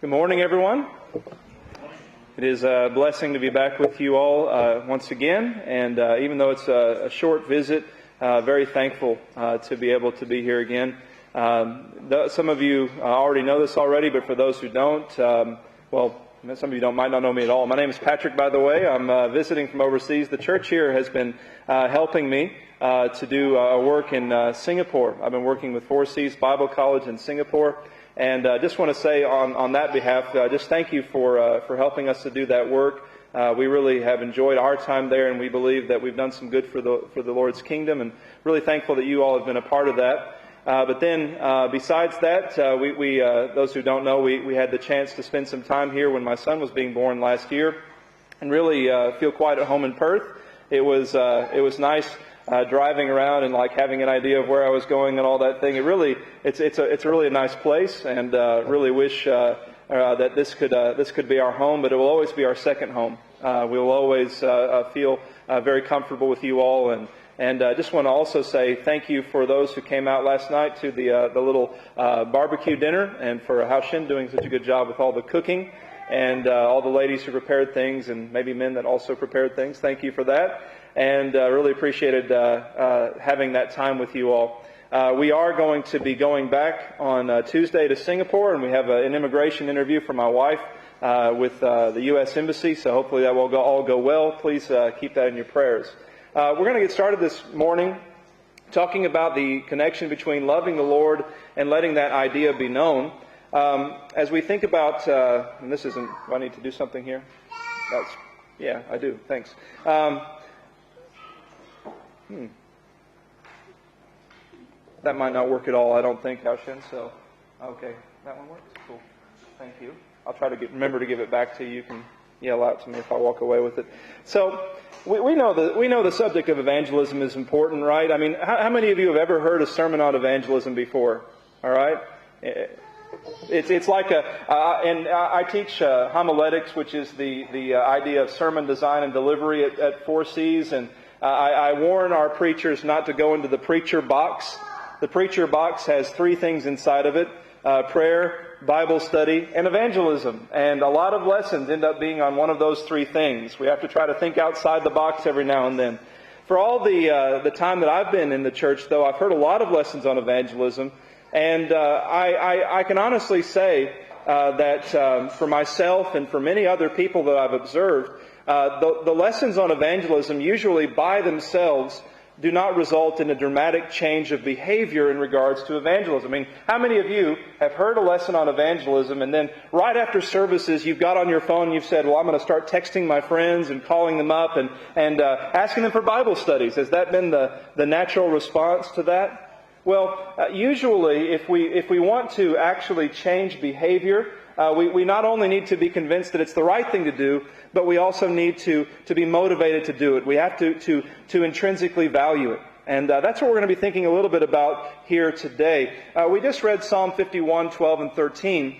Good morning, everyone. It is a blessing to be back with you all once again, and even though it's a short visit, very thankful to be able to be here again. Some of you already know this already, but for those who don't, some of you might not know me at all. My name is Patrick, by the way. I'm visiting from overseas. The church here has been helping me to do work in Singapore. I've been working with 04DEC Bible College in Singapore. And just want to say on that behalf, just thank you for helping us to do that work. We really have enjoyed our time there, and we believe that we've done some good for the Lord's kingdom, and really thankful that you all have been a part of that. But then, besides that, we those who don't know, we had the chance to spend some time here when my son was being born last year, and really feel quite at home in Perth. It was nice. Driving around and like having an idea of where I was going and all that thing. It's a really nice place, and really wish that this could be our home, but it will always be our second home. We will always feel very comfortable with you all, and just want to also say thank you for those who came out last night to the little barbecue dinner, and for Hao Shin doing such a good job with all the cooking, and all the ladies who prepared things, and maybe men that also prepared things. Thank you for that. And really appreciated having that time with you all. We are going to be going back on Tuesday to Singapore, and we have an immigration interview for my wife with the U.S. Embassy, so hopefully that will all go well. Please keep that in your prayers. We're going to get started this morning talking about the connection between loving the Lord and letting that idea be known. As we think about, and this isn't, do I need to do something here? Yeah, I do. Thanks. That might not work at all, I don't think, Hao Shin. So, okay, that one works? Cool. Thank you. I'll try to remember to give it back to you. You can yell out to me if I walk away with it. So, we know the subject of evangelism is important, right? I mean, how many of you have ever heard a sermon on evangelism before? All right? It's like and I teach homiletics, which is the idea of sermon design and delivery at 04Cs, and I warn our preachers not to go into the preacher box. The preacher box has three things inside of it: prayer, Bible study, and evangelism. And a lot of lessons end up being on one of those three things. We have to try to think outside the box every now and then. For all the time that I've been in the church, though, I've heard a lot of lessons on evangelism. And I can honestly say that for myself and for many other people that I've observed, the lessons on evangelism usually by themselves do not result in a dramatic change of behavior in regards to evangelism. I mean, how many of you have heard a lesson on evangelism, and then right after services you've got on your phone and you've said, well, I'm going to start texting my friends and calling them up and asking them for Bible studies? Has that been the natural response to that? Well, usually if we want to actually change behavior, we not only need to be convinced that it's the right thing to do, but we also need to be motivated to do it. We have to intrinsically value it. And that's what we're going to be thinking a little bit about here today. We just read Psalm 51, 12, and 13.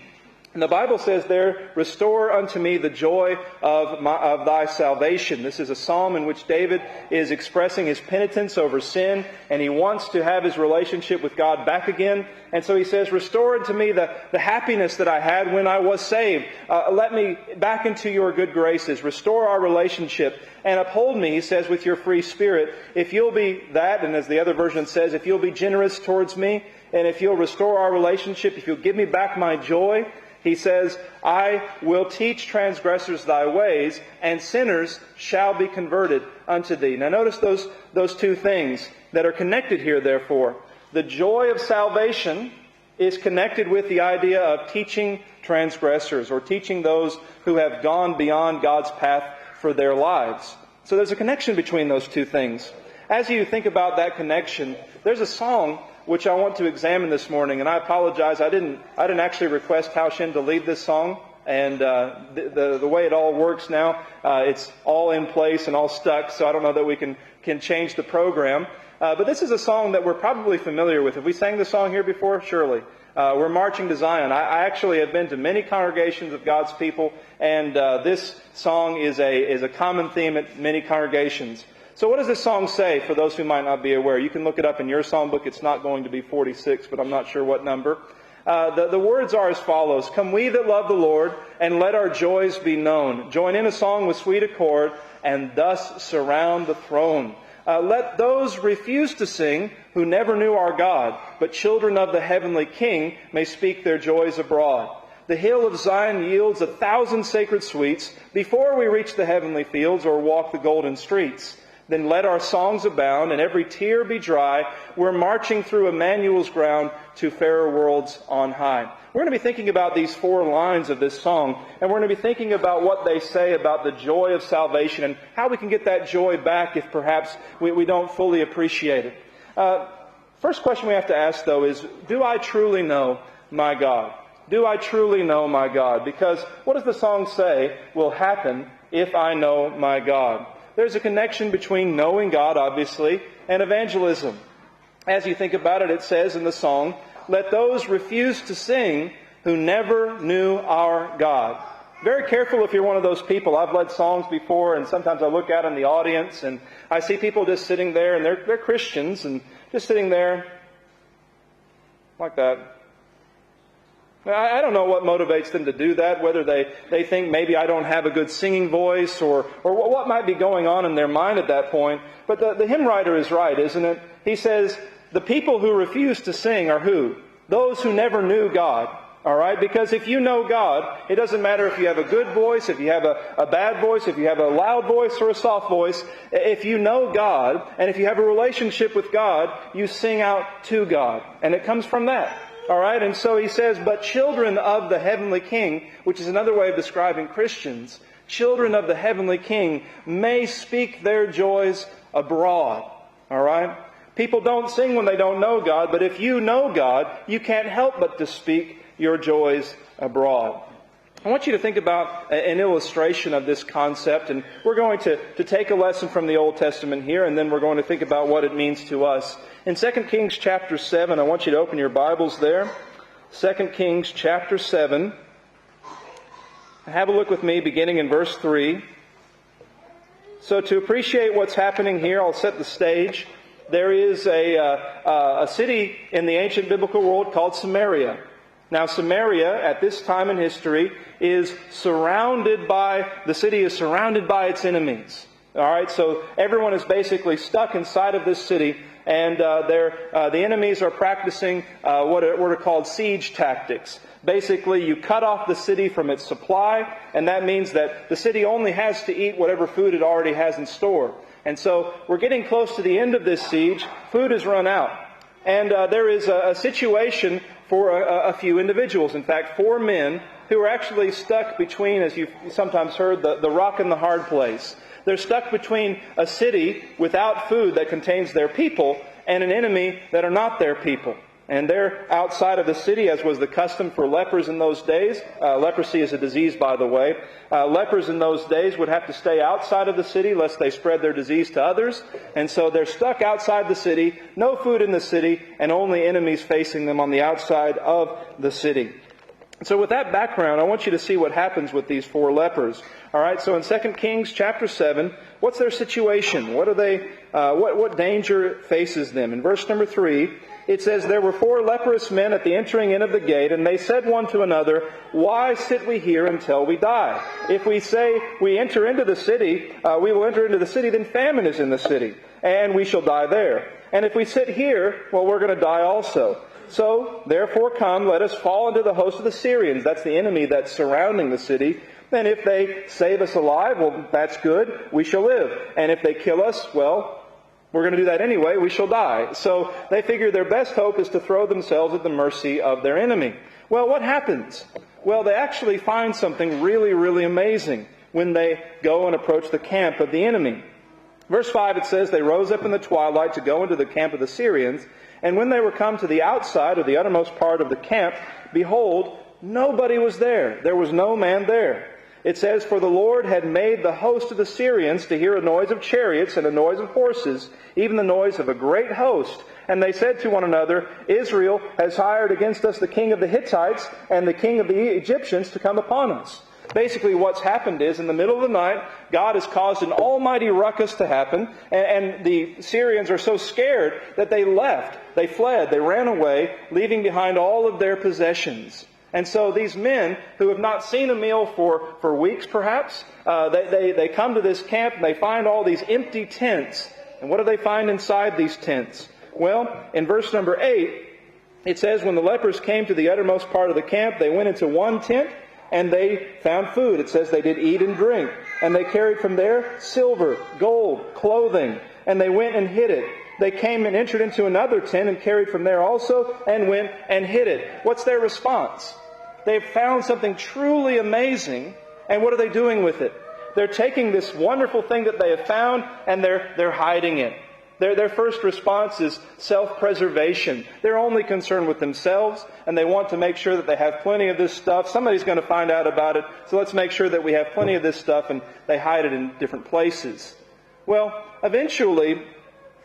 And the Bible says there, "Restore unto me the joy of thy salvation." This is a psalm in which David is expressing his penitence over sin, and he wants to have his relationship with God back again. And so he says, "Restore unto me the happiness that I had when I was saved. Let me back into your good graces. Restore our relationship. And uphold me," he says, "with your free spirit. If you'll be that," and as the other version says, "if you'll be generous towards me, and if you'll restore our relationship, if you'll give me back my joy," he says, "I will teach transgressors thy ways, and sinners shall be converted unto thee." Now notice those two things that are connected here, therefore. The joy of salvation is connected with the idea of teaching transgressors, or teaching those who have gone beyond God's path for their lives. So there's a connection between those two things. As you think about that connection, there's a song which I want to examine this morning, and I apologize, I didn't actually request Hao Shin to lead this song, and the way it all works now, it's all in place and all stuck, so I don't know that we can change the program. But this is a song that we're probably familiar with. Have we sang this song here before? Surely. We're Marching to Zion. I actually have been to many congregations of God's people, and this song is a common theme at many congregations. So what does this song say, for those who might not be aware? You can look it up in your song book. It's not going to be 46, but I'm not sure what number. The words are as follows. Come we that love the Lord, and let our joys be known. Join in a song with sweet accord, and thus surround the throne. Let those refuse to sing who never knew our God, but children of the heavenly King may speak their joys abroad. The hill of Zion yields 1,000 sacred sweets before we reach the heavenly fields or walk the golden streets. Then let our songs abound and every tear be dry. We're marching through Emmanuel's ground to fairer worlds on high. We're going to be thinking about these 4 lines of this song, and we're going to be thinking about what they say about the joy of salvation and how we can get that joy back if perhaps we don't fully appreciate it. First question we have to ask, though, is, do I truly know my God? Do I truly know my God? Because what does the song say will happen if I know my God? There's a connection between knowing God, obviously, and evangelism. As you think about it, it says in the song, let those refuse to sing who never knew our God. Very careful if you're one of those people. I've led songs before, and sometimes I look out in the audience, and I see people just sitting there, and they're Christians, and just sitting there like that. I don't know what motivates them to do that, whether they think maybe I don't have a good singing voice or what might be going on in their mind at that point. But the hymn writer is right, isn't it? He says, the people who refuse to sing are who? Those who never knew God. All right? Because if you know God, it doesn't matter if you have a good voice, if you have a bad voice, if you have a loud voice or a soft voice. If you know God, and if you have a relationship with God, you sing out to God. And it comes from that. All right, and so he says, but children of the heavenly King, which is another way of describing Christians, children of the heavenly King may speak their joys abroad. All right? People don't sing when they don't know God, but if you know God, you can't help but to speak your joys abroad. I want you to think about an illustration of this concept, and we're going to take a lesson from the Old Testament here, and then we're going to think about what it means to us. In 2 Kings chapter 7, I want you to open your Bibles there. 2 Kings chapter 7. Have a look with me beginning in verse 3. So to appreciate what's happening here, I'll set the stage. There is a city in the ancient biblical world called Samaria. Now Samaria, at this time in history, the city is surrounded by its enemies. All right, so everyone is basically stuck inside of this city, and the enemies are practicing what are called siege tactics. Basically, you cut off the city from its supply, and that means that the city only has to eat whatever food it already has in store. And so we're getting close to the end of this siege. Food has run out. And there is a situation for a few individuals. In fact, 4 men who are actually stuck between, as you've sometimes heard, the rock and the hard place. They're stuck between a city without food that contains their people and an enemy that are not their people. And they're outside of the city, as was the custom for lepers in those days. Leprosy is a disease, by the way. Lepers in those days would have to stay outside of the city lest they spread their disease to others. And so they're stuck outside the city, no food in the city, and only enemies facing them on the outside of the city. So with that background, I want you to see what happens with these 4 lepers. All right, so in 2 Kings chapter 7, what's their situation? What are they? What danger faces them? In verse number 3, it says, there were 4 leprous men at the entering in of the gate, and they said one to another, why sit we here until we die? If we say we enter into the city, we will enter into the city, then famine is in the city, and we shall die there. And if we sit here, well, we're going to die also. So, therefore come, let us fall into the host of the Syrians. That's the enemy that's surrounding the city. And if they save us alive, well, that's good. We shall live. And if they kill us, well, we're going to do that anyway. We shall die. So they figure their best hope is to throw themselves at the mercy of their enemy. Well, what happens? Well, they actually find something really, really amazing when they go and approach the camp of the enemy. Verse 5, it says, they rose up in the twilight to go into the camp of the Syrians. And when they were come to the outside, or the uttermost part of the camp, behold, nobody was there. There was no man there. It says, for the Lord had made the host of the Syrians to hear a noise of chariots and a noise of horses, even the noise of a great host. And they said to one another, Israel has hired against us the king of the Hittites and the king of the Egyptians to come upon us. Basically what's happened is, in the middle of the night, God has caused an almighty ruckus to happen, and the Syrians are so scared that they left. they fled, they ran away, leaving behind all of their possessions. And so these men who have not seen a meal for weeks perhaps, they come to this camp and they find all these empty tents. And what do they find inside these tents? Well, in verse number 8, it says, when the lepers came to the uttermost part of the camp, they went into one tent and they found food. It says they did eat and drink. And they carried from there silver, gold, clothing. And they went and hid it. They came and entered into another tent and carried from there also and went and hid it. What's their response? They've found something truly amazing. And what are they doing with it? They're taking this wonderful thing that they have found and they're hiding it. Their first response is self-preservation. They're only concerned with themselves, and they want to make sure that they have plenty of this stuff. Somebody's going to find out about it, so let's make sure that we have plenty of this stuff, and they hide it in different places. Well, eventually,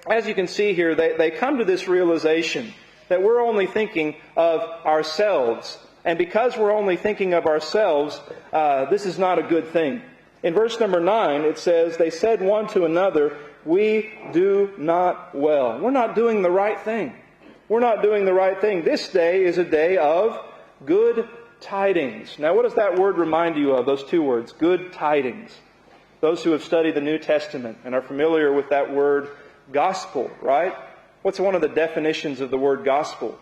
as you can see here, they come to this realization that we're only thinking of ourselves. And because we're only thinking of ourselves, this is not a good thing. In verse number 9, it says, they said one to another, we do not well. We're not doing the right thing. We're not doing the right thing. This day is a day of good tidings. Now, what does that word remind you of, those two words, good tidings? Those who have studied the New Testament and are familiar with that word gospel, right? What's one of the definitions of the word gospel?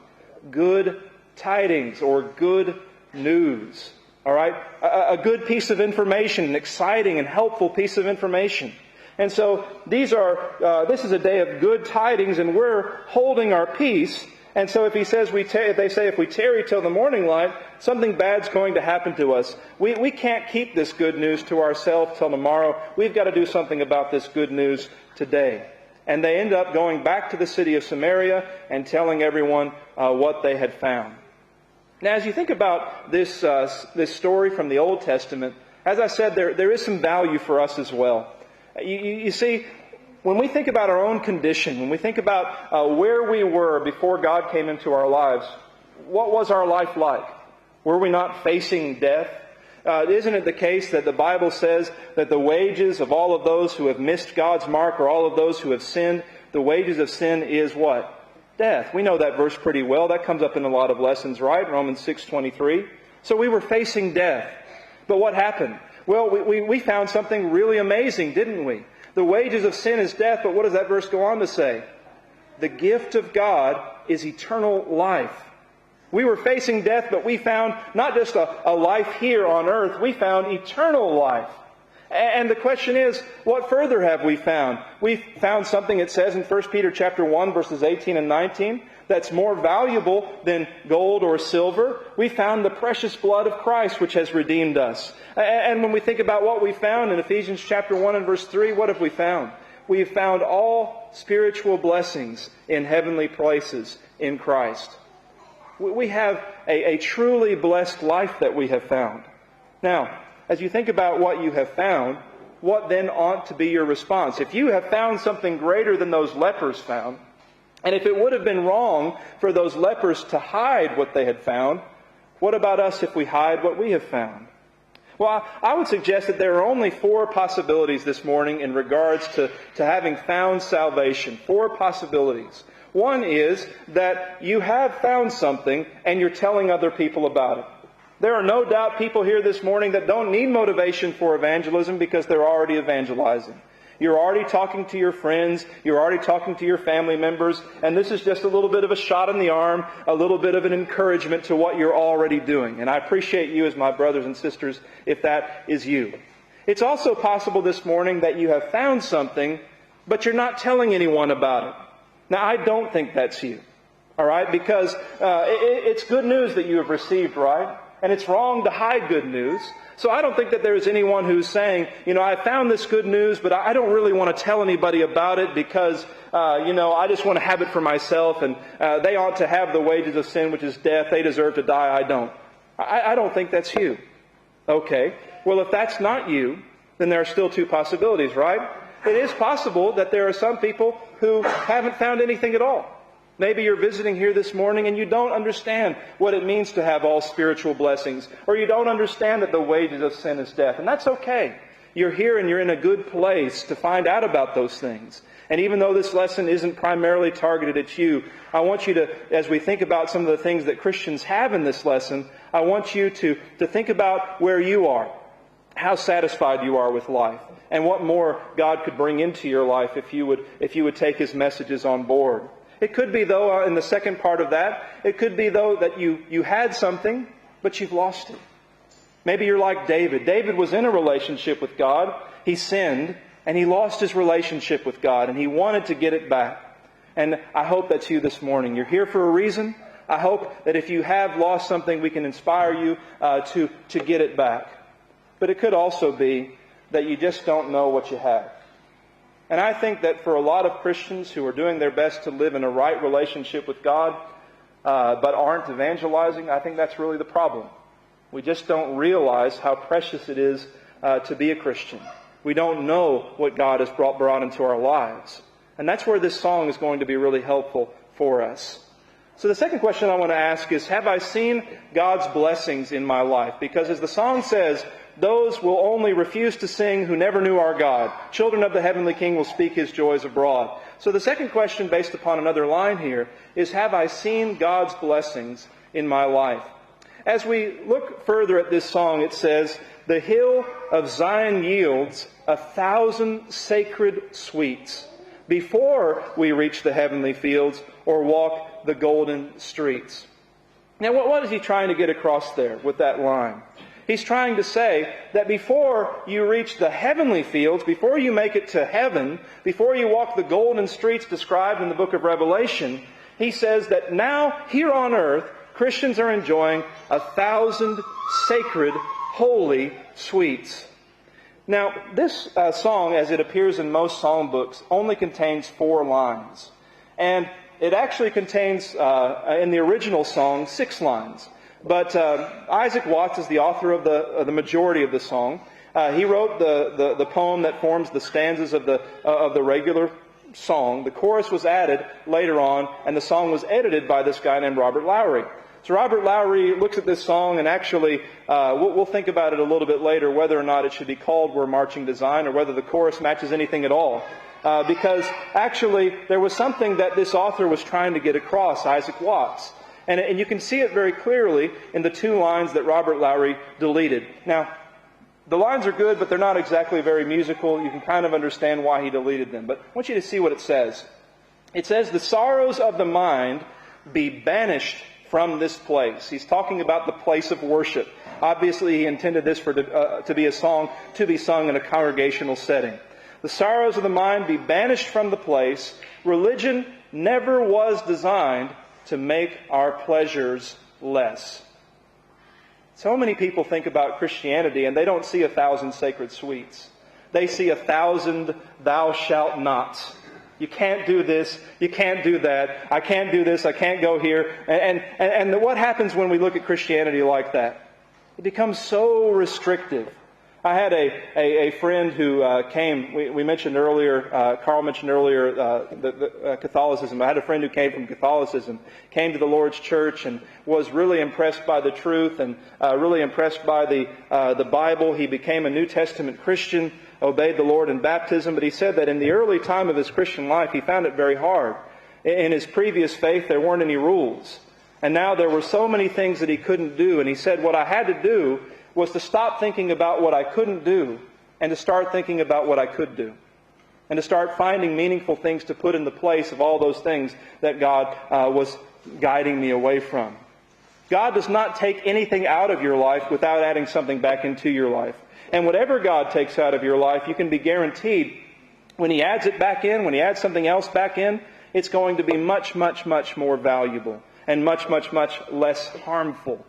Good tidings or good news. All right? A good piece of information, an exciting and helpful piece of information. And so this is a day of good tidings, and we're holding our peace. And so if he says they say if we tarry till the morning light, something bad's going to happen to us. We can't keep this good news to ourselves till tomorrow. We've got to do something about this good news today. And they end up going back to the city of Samaria and telling everyone what they had found. Now, as you think about this story from the Old Testament, as I said, there is some value for us as well. You see, when we think about our own condition, when we think about where we were before God came into our lives, what was our life like? Were we not facing death? Isn't it the case that the Bible says that the wages of all of those who have missed God's mark, or all of those who have sinned, the wages of sin is what? Death. We know that verse pretty well. That comes up in a lot of lessons, right? Romans 6:23. So we were facing death. But what happened? Well, we found something really amazing, didn't we? The wages of sin is death, but what does that verse go on to say? The gift of God is eternal life. We were facing death, but we found not just a life here on earth, we found eternal life. And the question is, what further have we found? We found something, it says in 1 Peter chapter 1, verses 18 and 19, that's more valuable than gold or silver. We found the precious blood of Christ, which has redeemed us. And when we think about what we found in Ephesians chapter 1 and verse 3, what have we found? We have found all spiritual blessings in heavenly places in Christ. We have a truly blessed life that we have found. Now, as you think about what you have found, what then ought to be your response? If you have found something greater than those lepers found, and if it would have been wrong for those lepers to hide what they had found, what about us if we hide what we have found? Well, I would suggest that there are only 4 possibilities this morning in regards to having found salvation. 4 possibilities. One is that you have found something and you're telling other people about it. There are no doubt people here this morning that don't need motivation for evangelism because they're already evangelizing. You're already talking to your friends, you're already talking to your family members, and this is just a little bit of a shot in the arm, a little bit of an encouragement to what you're already doing. And I appreciate you as my brothers and sisters if that is you. It's also possible this morning that you have found something, but you're not telling anyone about it. Now, I don't think that's you, all right? Because it's good news that you have received, right? And it's wrong to hide good news. So I don't think that there is anyone who's saying, I found this good news, but I don't really want to tell anybody about it because, I just want to have it for myself, and they ought to have the wages of sin, which is death. They deserve to die. I don't. I don't think that's you. Okay. Well, if that's not you, then there are still 2 possibilities, right? It is possible that there are some people who haven't found anything at all. Maybe you're visiting here this morning and you don't understand what it means to have all spiritual blessings, or you don't understand that the wages of sin is death. And that's okay. you're here and you're in a good place to find out about those things. And even though this lesson isn't primarily targeted at you, I want you to, as we think about some of the things that Christians have in this lesson, I want you to think about where you are, how satisfied you are with life, and what more God could bring into your life if you would take His messages on board. It could be, though, in the second part of that, it could be, though, that you had something, but you've lost it. Maybe you're like David. David was in a relationship with God. He sinned, and he lost his relationship with God, and he wanted to get it back. And I hope that's you this morning. You're here for a reason. I hope that if you have lost something, we can inspire you to get it back. But it could also be that you just don't know what you have. And I think that for a lot of Christians who are doing their best to live in a right relationship with God, but aren't evangelizing, I think that's really the problem. We just don't realize how precious it is to be a Christian. We don't know what God has brought into our lives. And that's where this song is going to be really helpful for us. So the second question I want to ask is, have I seen God's blessings in my life? Because as the song says, those will only refuse to sing who never knew our God. Children of the heavenly King will speak His joys abroad. So the second question, based upon another line here, is, have I seen God's blessings in my life? As we look further at this song, it says, the hill of Zion yields 1,000 sacred sweets before we reach the heavenly fields or walk the golden streets. Now, what is he trying to get across there with that line? He's trying to say that before you reach the heavenly fields, before you make it to heaven, before you walk the golden streets described in the book of Revelation, he says that now, here on earth, Christians are enjoying 1,000 sacred, holy sweets. Now, this song, as it appears in most psalm books, only contains 4 lines. And it actually contains, in the original song, 6 lines. But Isaac Watts is the author of the majority of the song. He wrote the poem that forms the stanzas of the regular song. The chorus was added later on, and the song was edited by this guy named Robert Lowry. So Robert Lowry looks at this song, and actually we'll think about it a little bit later, whether or not it should be called We're Marching to Zion, or whether the chorus matches anything at all. Because actually there was something that this author was trying to get across, Isaac Watts. And you can see it very clearly in the 2 lines that Robert Lowry deleted. Now, the lines are good, but they're not exactly very musical. You can kind of understand why he deleted them. But I want you to see what it says. It says, the sorrows of the mind be banished from this place. He's talking about the place of worship. Obviously, he intended this to be a song to be sung in a congregational setting. The sorrows of the mind be banished from the place. Religion never was designed to make our pleasures less. So many people think about Christianity and they don't see 1,000 sacred sweets. They see 1,000 thou shalt nots. You can't do this, you can't do that, I can't do this, I can't go here. And what happens when we look at Christianity like that? It becomes so restrictive. I had a friend who came, we mentioned earlier, Carl mentioned earlier the Catholicism. I had a friend who came from Catholicism, came to the Lord's church and was really impressed by the truth and really impressed by the Bible. He became a New Testament Christian, obeyed the Lord in baptism, but he said that in the early time of his Christian life, he found it very hard. In his previous faith, there weren't any rules. And now there were so many things that he couldn't do. And he said, what I had to do was to stop thinking about what I couldn't do and to start thinking about what I could do. And to start finding meaningful things to put in the place of all those things that God was guiding me away from. God does not take anything out of your life without adding something back into your life. And whatever God takes out of your life, you can be guaranteed when He adds it back in, when He adds something else back in, it's going to be much, much, much more valuable and much, much, much less harmful.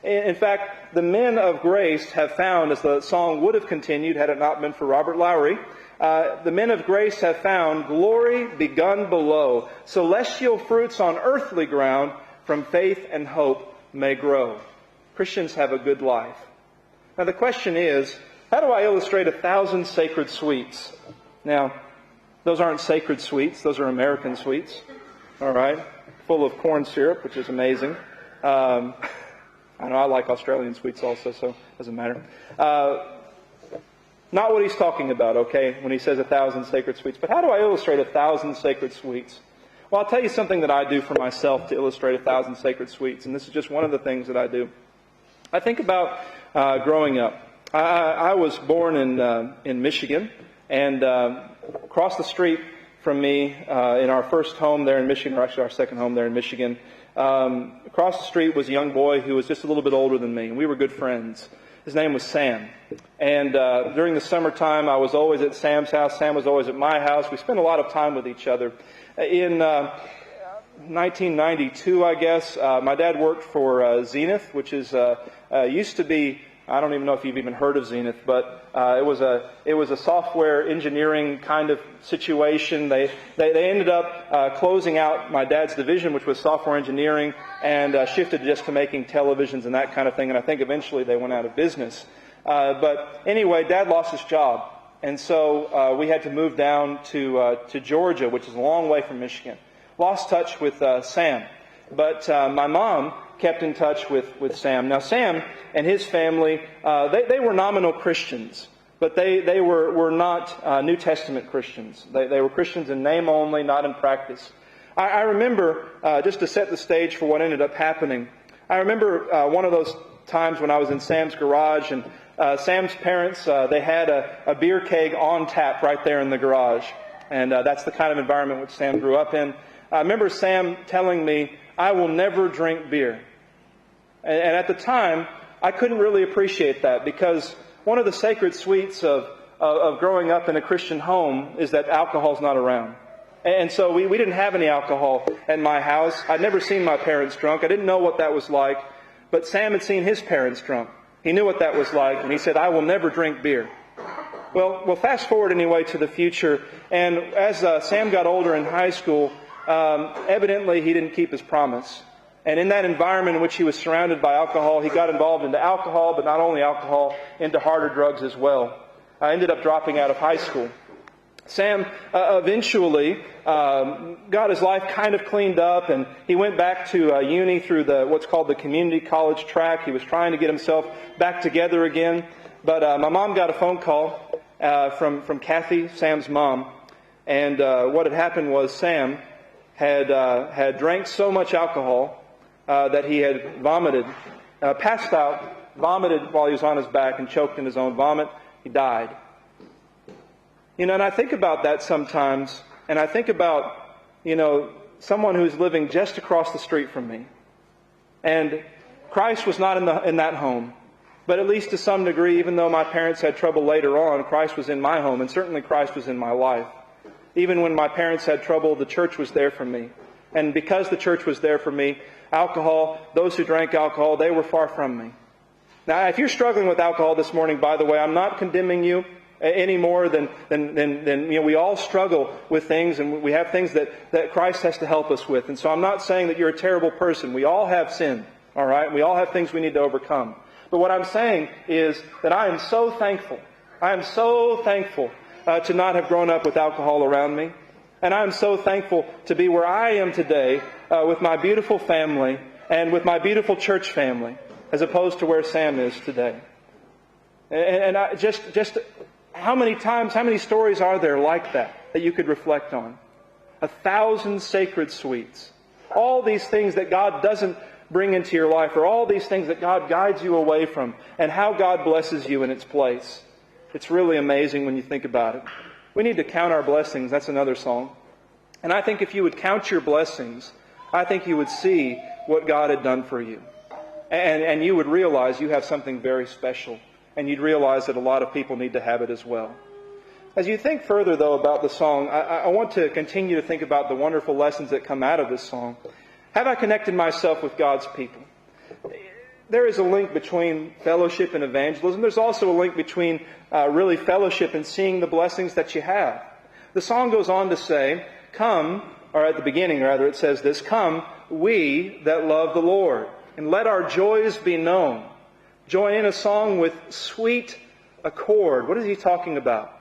In fact, the men of grace have found, as the song would have continued had it not been for Robert Lowry, the men of grace have found glory begun below, celestial fruits on earthly ground, from faith and hope may grow. Christians have a good life. Now the question is, how do I illustrate 1,000 sacred sweets? Now, those aren't sacred sweets, those are American sweets, all right, full of corn syrup, which is amazing. I know I like Australian sweets also, so it doesn't matter. Not what he's talking about, okay, when he says 1,000 sacred sweets. But how do I illustrate 1,000 sacred sweets? Well, I'll tell you something that I do for myself to illustrate 1,000 sacred sweets, and this is just one of the things that I do. I think about growing up. I was born in Michigan, and across the street from me, in our first home there in Michigan, or actually our second home there in Michigan, across the street was a young boy who was just a little bit older than me, and we were good friends. His name was Sam. And during the summertime, I was always at Sam's house. Sam was always at my house. We spent a lot of time with each other. In 1992, I guess, my dad worked for Zenith, which is used to be, I don't even know if you've even heard of Zenith, but it was a software engineering kind of situation. They ended up closing out my dad's division, which was software engineering, and shifted just to making televisions and that kind of thing. And I think eventually they went out of business. But anyway, Dad lost his job, and so we had to move down to Georgia, which is a long way from Michigan. Lost touch with Sam, but my mom kept in touch with Sam. Now, Sam and his family, they were nominal Christians, but they were not New Testament Christians. They were Christians in name only, not in practice. I remember, just to set the stage for what ended up happening, I remember one of those times when I was in Sam's garage, and Sam's parents, they had a beer keg on tap right there in the garage. And that's the kind of environment which Sam grew up in. I remember Sam telling me, "I will never drink beer." And at the time, I couldn't really appreciate that, because one of the sacred sweets of growing up in a Christian home is that alcohol's not around. And so we didn't have any alcohol at my house. I'd never seen my parents drunk. I didn't know what that was like. But Sam had seen his parents drunk. He knew what that was like, and he said, "I will never drink beer." Well, fast forward anyway to the future, and as Sam got older in high school, evidently he didn't keep his promise. And in that environment in which he was surrounded by alcohol, he got involved into alcohol, but not only alcohol, into harder drugs as well. I ended up dropping out of high school. Sam eventually got his life kind of cleaned up, and he went back to uni through what's called the community college track. He was trying to get himself back together again. But my mom got a phone call from Kathy, Sam's mom, and what had happened was Sam had drank so much alcohol that he had vomited, passed out, vomited while he was on his back, and choked in his own vomit. He died. You know, and I think about that sometimes, and I think about, someone who's living just across the street from me. And Christ was not in that home, but at least to some degree, even though my parents had trouble later on, Christ was in my home, and certainly Christ was in my life. Even when my parents had trouble, the church was there for me. And because the church was there for me, alcohol, those who drank alcohol, they were far from me. Now, if you're struggling with alcohol this morning, by the way, I'm not condemning you any more than we all struggle with things, and we have things that Christ has to help us with. And so I'm not saying that you're a terrible person. We all have sin, all right? We all have things we need to overcome. But what I'm saying is that I am so thankful. I am so thankful to not have grown up with alcohol around me. And I'm so thankful to be where I am today with my beautiful family and with my beautiful church family, as opposed to where Sam is today. And I just how many stories are there like that you could reflect on? 1,000 sacred sweets. All these things that God doesn't bring into your life, or all these things that God guides you away from, and how God blesses you in its place. It's really amazing when you think about it. We need to count our blessings. That's another song. And I think if you would count your blessings, I think you would see what God had done for you. And you would realize you have something very special. And you'd realize that a lot of people need to have it as well. As you think further, though, about the song, I want to continue to think about the wonderful lessons that come out of this song. Have I connected myself with God's people? There is a link between fellowship and evangelism. There's also a link between really fellowship and seeing the blessings that you have. The song goes on to say, "Come," or at the beginning rather, it says this, "Come, we that love the Lord, and let our joys be known. Join in a song with sweet accord." What is he talking about?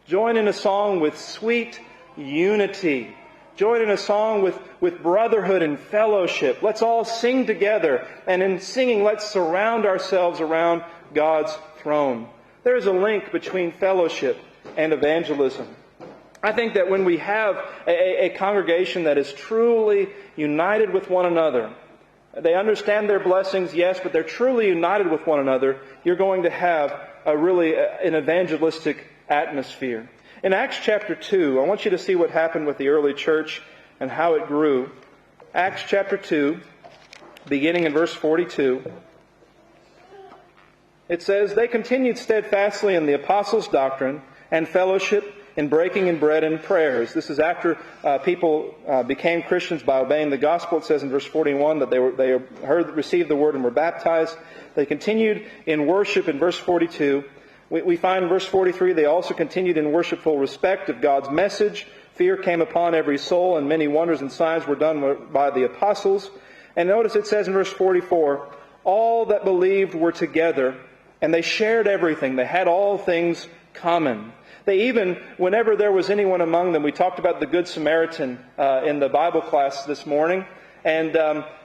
Join in a song with sweet unity. Join in a song with brotherhood and fellowship. Let's all sing together. And in singing, let's surround ourselves around God's throne. There is a link between fellowship and evangelism. I think that when we have a congregation that is truly united with one another, they understand their blessings, yes, but they're truly united with one another, you're going to have an evangelistic atmosphere. In Acts chapter 2, I want you to see what happened with the early church and how it grew. Acts chapter 2, beginning in verse 42, it says, "They continued steadfastly in the apostles' doctrine and fellowship, in breaking in bread and prayers." This is after people became Christians by obeying the gospel. It says in verse 41 that they received the word and were baptized. They continued in worship in verse 42. We find in verse 43, they also continued in worshipful respect of God's message. Fear came upon every soul, and many wonders and signs were done by the apostles. And notice it says in verse 44, all that believed were together, and they shared everything. They had all things common. They even, whenever there was anyone among them, we talked about the Good Samaritan in the Bible class this morning. And,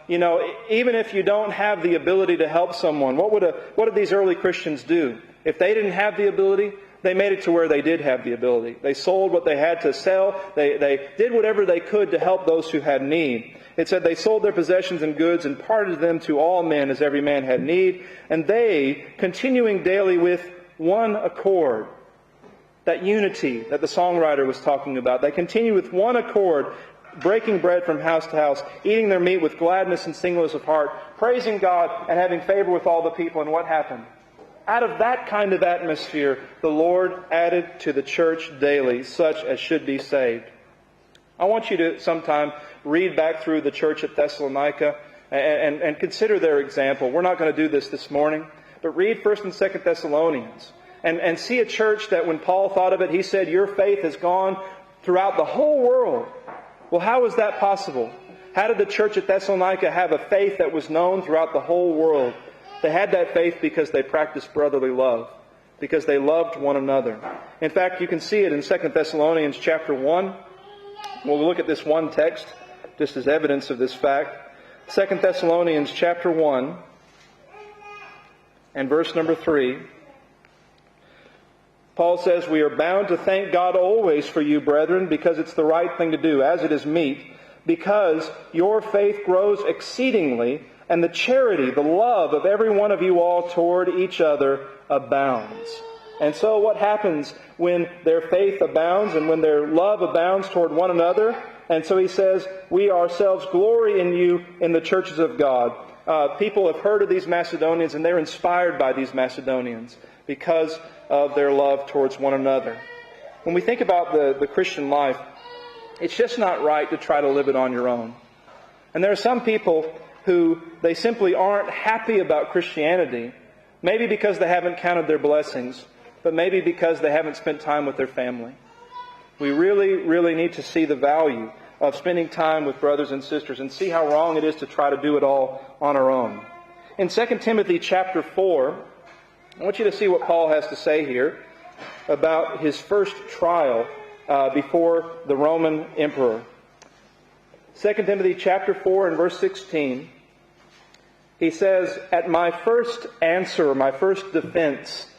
even if you don't have the ability to help someone, what did these early Christians do? If they didn't have the ability, they made it to where they did have the ability. They sold what they had to sell. They did whatever they could to help those who had need. It said they sold their possessions and goods and parted them to all men as every man had need. And they, continuing daily with one accord, that unity that the songwriter was talking about, they continue with one accord, breaking bread from house to house, eating their meat with gladness and singleness of heart, praising God and having favor with all the people. And what happened? Out of that kind of atmosphere, the Lord added to the church daily such as should be saved. I want you to sometime read back through the church at Thessalonica and consider their example. We're not going to do this morning, but read 1st and 2nd Thessalonians. And see a church that when Paul thought of it, he said, your faith has gone throughout the whole world. Well, how is that possible? How did the church at Thessalonica have a faith that was known throughout the whole world? They had that faith because they practiced brotherly love, because they loved one another. In fact, you can see it in 2 Thessalonians chapter 1. We'll look at this one text just as evidence of this fact. 2 Thessalonians chapter 1 and verse number 3. Paul says, "We are bound to thank God always for you, brethren, because it's the right thing to do, as it is meet, because your faith grows exceedingly, and the charity, the love of every one of you all toward each other abounds." And so what happens when their faith abounds and when their love abounds toward one another? And so he says, we ourselves glory in you in the churches of God. People have heard of these Macedonians, and they're inspired by these Macedonians because of their love towards one another. When we think about the Christian life, it's just not right to try to live it on your own. And there are some people who they simply aren't happy about Christianity, maybe because they haven't counted their blessings, but maybe because they haven't spent time with their family. We really, really need to see the value of spending time with brothers and sisters and see how wrong it is to try to do it all on our own. In 2 Timothy chapter 4, I want you to see what Paul has to say here about his first trial before the Roman emperor. 2 Timothy chapter 4 and verse 16, he says, "At my first answer, my first defense,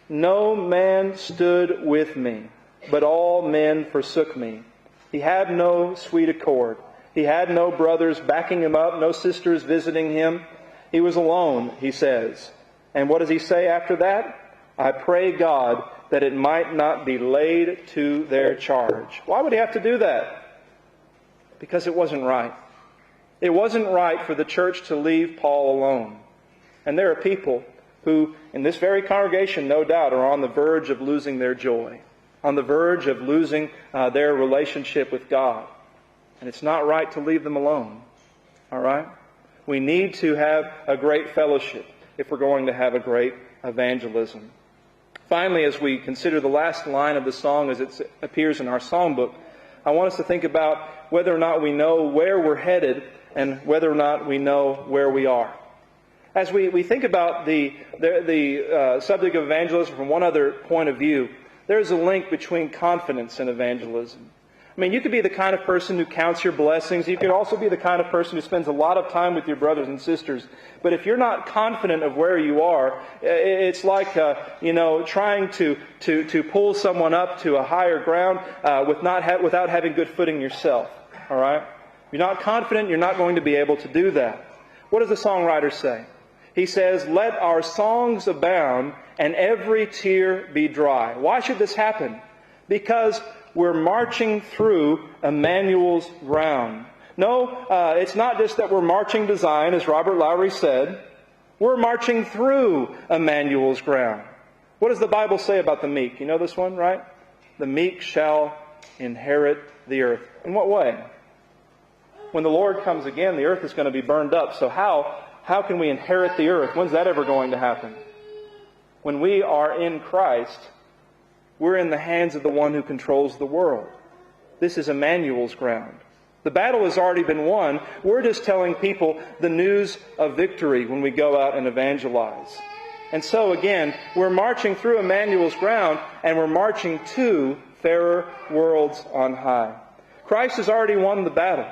no man stood with me, but all men forsook me. He had no sweet accord. He had no brothers backing him up, no sisters visiting him. He was alone," he says. And what does he say after that? "I pray God that it might not be laid to their charge." Why would he have to do that? Because it wasn't right. It wasn't right for the church to leave Paul alone. And there are people who, in this very congregation, no doubt, are on the verge of losing their joy, on the verge of losing their relationship with God. And it's not right to leave them alone. All right? We need to have a great fellowship if we're going to have a great evangelism. Finally, as we consider the last line of the song as it appears in our songbook, I want us to think about whether or not we know where we're headed and whether or not we know where we are. As we think about the subject of evangelism from one other point of view, there's a link between confidence and evangelism. I I mean, you could be the kind of person who counts your blessings. You could also be the kind of person who spends a lot of time with your brothers and sisters. But if you're not confident of where you are, it's like, trying to pull someone up to a higher ground without having good footing yourself. All right? If you're not confident, you're not going to be able to do that. What does the songwriter say? He says, "Let our songs abound and every tear be dry." Why should this happen? Because we're marching through Emmanuel's ground. No, it's not just that we're marching to Zion, as Robert Lowry said. We're marching through Emmanuel's ground. What does the Bible say about the meek? You know this one, right? The meek shall inherit the earth. In what way? When the Lord comes again, the earth is going to be burned up. So how can we inherit the earth? When's that ever going to happen? When we are in Christ, we're in the hands of the one who controls the world. This is Emmanuel's ground. The battle has already been won. We're just telling people the news of victory when we go out and evangelize. And so again, we're marching through Emmanuel's ground, and we're marching to fairer worlds on high. Christ has already won the battle.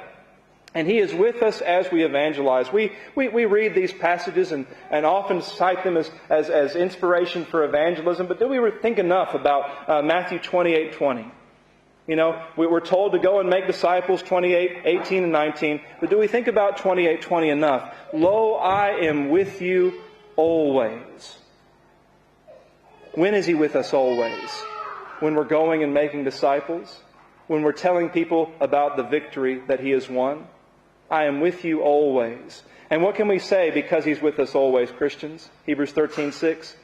And He is with us as we evangelize. We read these passages and often cite them as inspiration for evangelism, but do we think enough about Matthew 28:20? We're told to go and make disciples, 28:18 and 19, but do we think about 28:20 enough? "Lo, I am with you always." When is He with us always? When we're going and making disciples? When we're telling people about the victory that He has won? "I am with you always." And what can we say because He's with us always, Christians? Hebrews 13:6.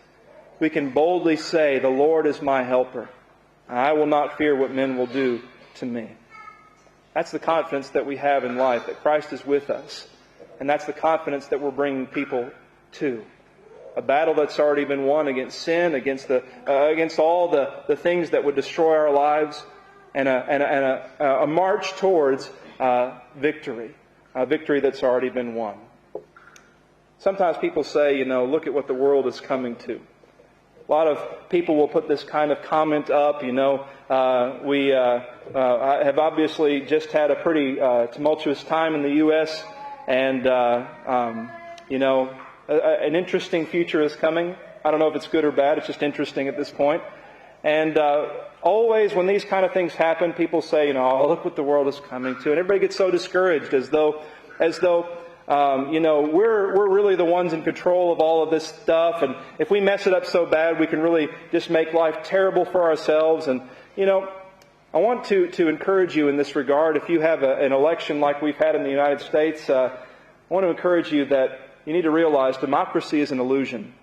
We can boldly say, "The Lord is my helper. I will not fear what men will do to me." That's the confidence that we have in life, that Christ is with us. And that's the confidence that we're bringing people to. A battle that's already been won against sin, against all the things that would destroy our lives, and a march towards victory. A victory that's already been won. Sometimes people say, look at what the world is coming to. A lot of people will put this kind of comment up, we have obviously just had a pretty tumultuous time in the U.S. and, an interesting future is coming. I don't know if it's good or bad, it's just interesting at this point. And always when these kind of things happen, people say, look what the world is coming to. And everybody gets so discouraged as though we're really the ones in control of all of this stuff. And if we mess it up so bad, we can really just make life terrible for ourselves. And, I want to encourage you in this regard. If you have an election like we've had in the United States, I want to encourage you that you need to realize democracy is an illusion.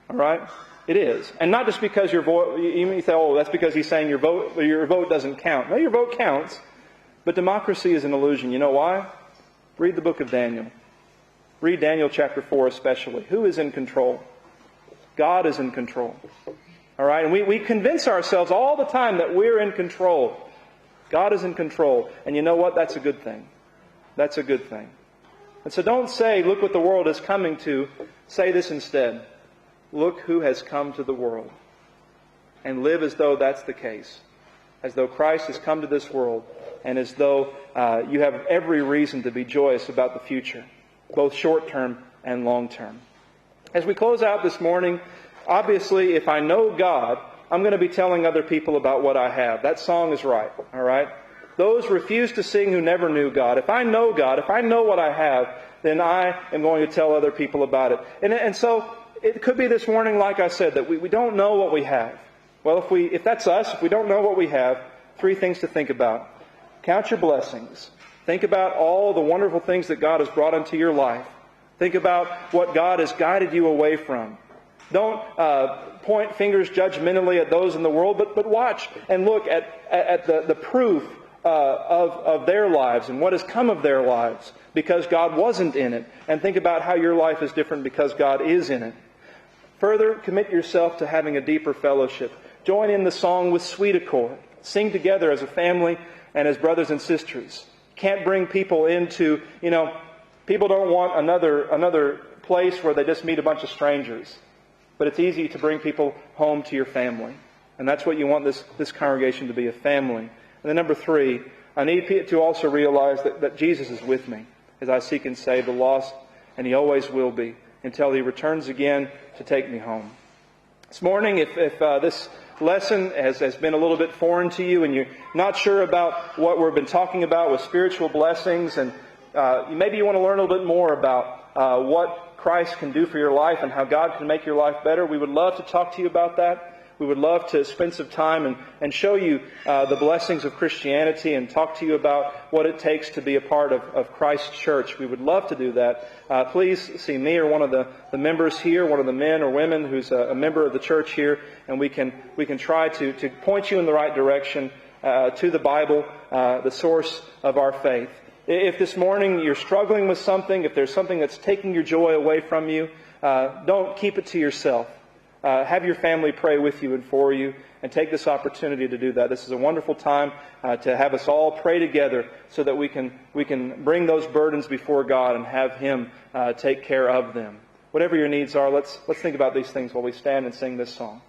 All right? It is. And not just because your vote, you may say, that's because he's saying your vote doesn't count. No, your vote counts. But democracy is an illusion. You know why? Read the book of Daniel. Read Daniel chapter 4 especially. Who is in control? God is in control. All right? And we convince ourselves all the time that we're in control. God is in control. And you know what? That's a good thing. That's a good thing. And so don't say, look what the world is coming to. Say this instead. Look who has come to the world. And live as though that's the case. As though Christ has come to this world. And as though you have every reason to be joyous about the future. Both short-term and long-term. As we close out this morning, obviously, if I know God, I'm going to be telling other people about what I have. That song is right. All right? Those refuse to sing who never knew God. If I know God, if I know what I have, then I am going to tell other people about it. And so it could be this morning, like I said, that we don't know what we have. Well, if that's us, if we don't know what we have, 3 things to think about. Count your blessings. Think about all the wonderful things that God has brought into your life. Think about what God has guided you away from. Don't point fingers judgmentally at those in the world, but watch and look at the proof of their lives and what has come of their lives because God wasn't in it. And think about how your life is different because God is in it. Further, commit yourself to having a deeper fellowship. Join in the song with sweet accord. Sing together as a family and as brothers and sisters. Can't bring people into, people don't want another place where they just meet a bunch of strangers. But it's easy to bring people home to your family. And that's what you want this congregation to be, a family And then number 3, I need to also realize that Jesus is with me as I seek and save the lost, and He always will be until He returns again to take me home. This morning, if this lesson has been a little bit foreign to you and you're not sure about what we've been talking about with spiritual blessings, and maybe you want to learn a little bit more about what Christ can do for your life and how God can make your life better, we would love to talk to you about that. We would love to spend some time and show you the blessings of Christianity and talk to you about what it takes to be a part of Christ's church. We would love to do that. Please see me or one of the members here, one of the men or women who's a member of the church here, and we can try to point you in the right direction to the Bible, the source of our faith. If this morning you're struggling with something, if there's something that's taking your joy away from you, don't keep it to yourself. Have your family pray with you and for you, and take this opportunity to do that. This is a wonderful time to have us all pray together so that we can bring those burdens before God and have Him take care of them. Whatever your needs are, let's think about these things while we stand and sing this song.